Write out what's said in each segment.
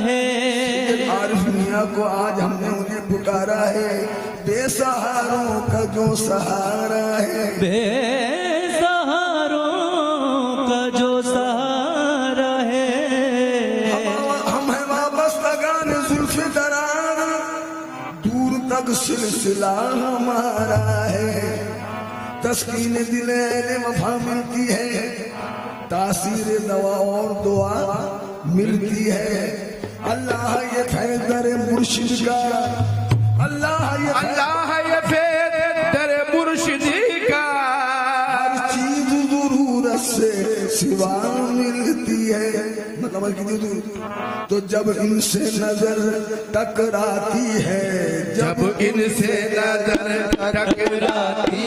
है। आरिफ मियां को आज हमने उन्हें पुकारा है, बेसहारों का जो सहारा है, बेसहारों का जो सहारा है। हम है वाबस्तगान जुल्फ़े दरार, दूर तक सिलसिला हमारा है। तस्कीन दिले वफा मिलती है, तासीर दवा और दुआ मिलती है। अल्लाह ये फैज़ मुर्शिद का, अल्लाह ये दर मुर्शिदी का, हर चीज जरूरत से सिवा मिलती है। मतलब तो जब इनसे नजर टकराती है, जब इनसे नजर टकराती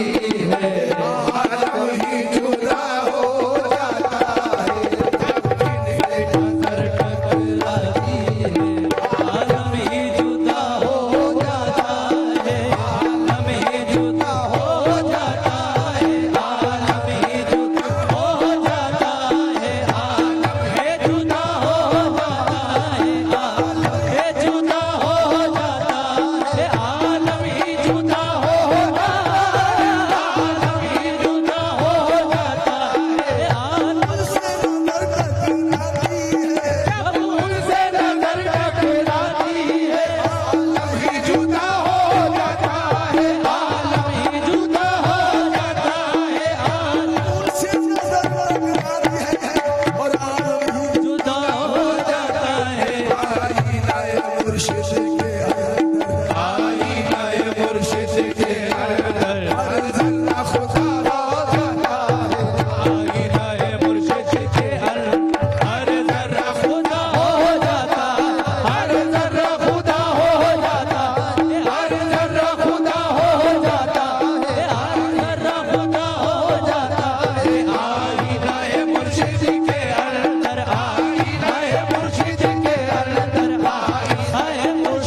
है, आलम ही जुदा हो जाता है। जब इनसे नजर टकराती है, आलम ही जुदा हो जाता है, आलम ही जुदा हो जाता है, आलम ही जुदा हो जाता है, आलम ही जुदा हो जाता है, आलम ही जुदा हो जाता है, आलम ही जुदा हो जाता है, आलम ही जुदा हो जाता है, आलम से नजर टकराती है, जब उनसे नजर टकराती है, आलम ही जुदा हो जाता है, आलम ही जुदा हो जाता है, आलम उनसे नजर टकराती है और आलम ही जुदा हो जाता है। आईनाए मुर्शिद के अंदर, आईनाए मुर्शिद के अंदर हर जर्रा खुदा हो जाता है। आईनाए मुर्शिद के अंदर हर जर्रा खुदा हो जाता है, हर जर्रा खुदा हो जाता है, हर जर्रा खुदा हो जाता है, हर जर्रा खुदा हो जाता है। आईनाए मुर्शिद के अंदर, आईनाए मुर्शिद के अंदर, आईनाए मुर्शिद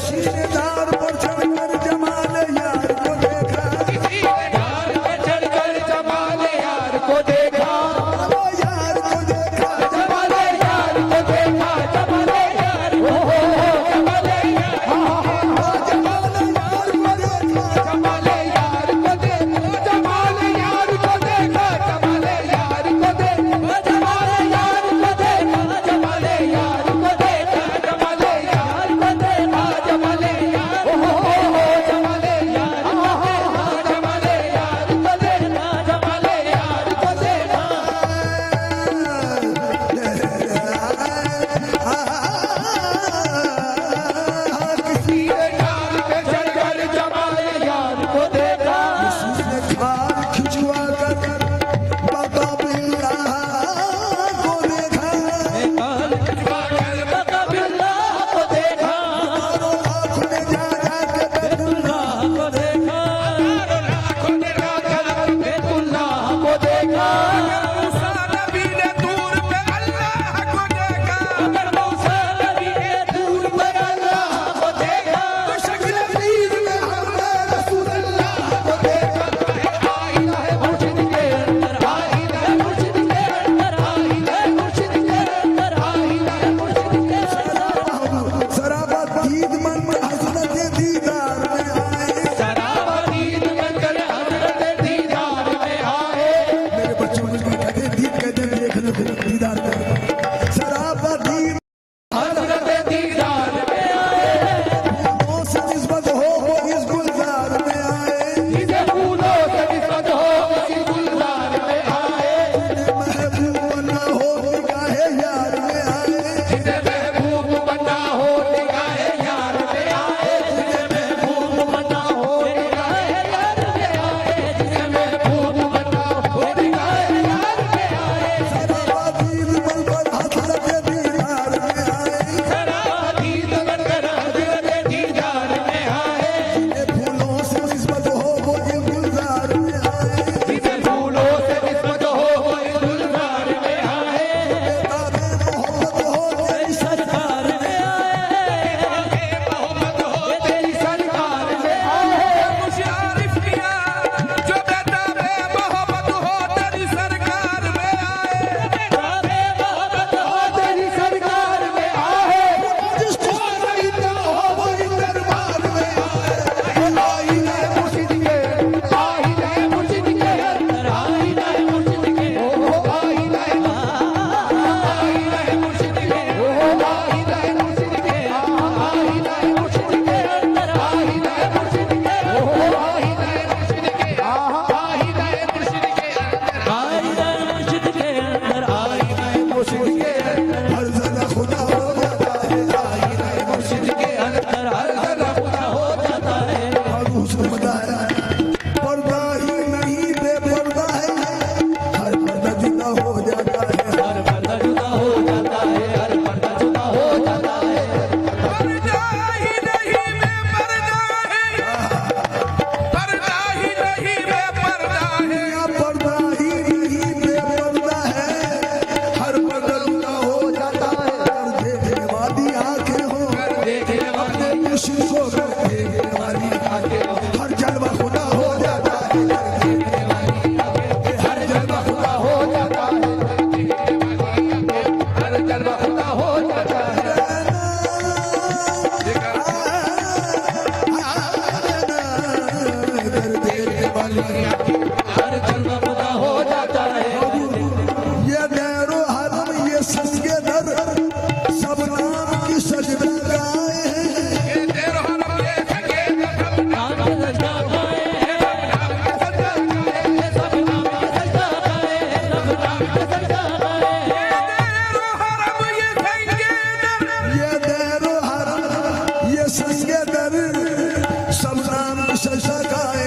सीनेदार पर चढ़कर जमाल यार को देखा, जमाल यार को देखा, वो यार को देखा, जमाल यार को देखा, जमाल यार को जमाल यार जमाल यार को देखा, जमाल यार को देखा, जमाल यार को देखा, जमाल यार को देखा, जमाल यार को देखा, जमाल यार को देखा, जमाल यार को देखा, जमाल यार हो जमाल यार हो जमाल यार को देखा, जमाल यार को देखा। किसी ने कार पे चढ़कर जमाल यार को देखा, उसने खार खिंचवा कर बाबा बिल्ला को देखा, बाबा बिल्ला को देखा, और आँख में जा के बेतुल्लाह को देखा, आँखों ने जाकर बेतुल्लाह को देखा। मूसा नबी ने दूर पे अल्लाह को देखा, मूसा नबी ने दूर पे अल्लाह को देखा, तो शक्ल फरीद में हमने रसूलुल्लाह को देखा। आई है मुर्शिद के अंदर, आई है मुर्शिद के अंदर, आई है मुर्शिद के अंदर, आई है मुर्शिद के अंदर। सराबत दीद मन में हजरत दीदार में आए, शराबीद बनकर हज़रत दीदार में आए। मेरे बच्चों मुझको कहते दीद कहते हैं, देख लो दीदार कर सराबत दीद हज़रत दीदार में आए। फूलों से निस्बत हो इस गुलजार में आए, जिसे फूलों से निस्बत हो उसी गुलजार में आए। महबूब बना हो निगाहे यार में आए, जिसे महबूब बना हो निगाहे यार में आए। जिसे महबूब बना हो निगाहे यार में आए। जिसे महबूब बना हो निगाहे यार में आए। सराबत दीद मन पर हजरत दीदार में आए, शराबीद बनकर हज़रत दीदार में आए। ये फूलों से निस्बत हो वो ये गुलजार में आए, जिसे फूलों से निस्बत हो वो इस गुलजार में आए। ताबे मोहब्बत हो तेरी सरकार में मोहब्बत हो तेरी सरकार में आए। मुशारिफ किया जो बेताबे मोहब्बत हो तेरी सरकार में आए। बेताबे मोहब्बत हो तेरी सरकार में आए। जिसको खरीदना हो वो इस दरबार में आए, आई है मुर्शिद के, आई है मुर्शिद के अंदर, आई है मुर्शिद के, ओ आई है मुर्शिद के, ओ आई है मुर्शिद के, आई है मुर्शिद के अंदर, आई है मुर्शिद के, ओ आई है मुर्शिद के, आई है मुर्शिद के अंदर, आई है मुर्शिद के अंदर, आई है मुर्शिद के अंदर, हर जगह खुदा हो जाता है, आई है मुर्शिद के अंदर, हर जगह खुदा हो जाता है। और उसको बताया पर्दा ही नहीं बेपर्दा है, हर पर्दा जुदा हो जाता है, हर पर्दा जुदा हो जाता है, हर पर्दा जुदा हो जाता है। पर्दा ही नहीं बेपर्दा है, पर्दा ही नहीं बेपर्दा है। या पर्दा ही नहीं बेपर्दा है, हर पर्दा जुदा हो जाता है, कर देखने वाली आंखें हो देखने वाले मुश्किल को कर देखने वाली आंखें हो, हर जलवा खुदा हो जाता है, हर जलवा खुदा हो जाता है, हर जलवा खुदा हो जाता है। कर देखने वाली हर जलवा खुदा हो जाता है। ये दैरो हरम ये संगे दर सब नाम की सजदा गाए हैं, ये तेरो हरम ये सगे सब नाम के सजदा गाए हैं, सजदा गाए, सब नाम के सजदा गाए हैं, सब नाम के सजदा गाए हैं। तेरो हरम ये सगे ये दैरो हरम ये संगे दर सब नाम की सजदा गाए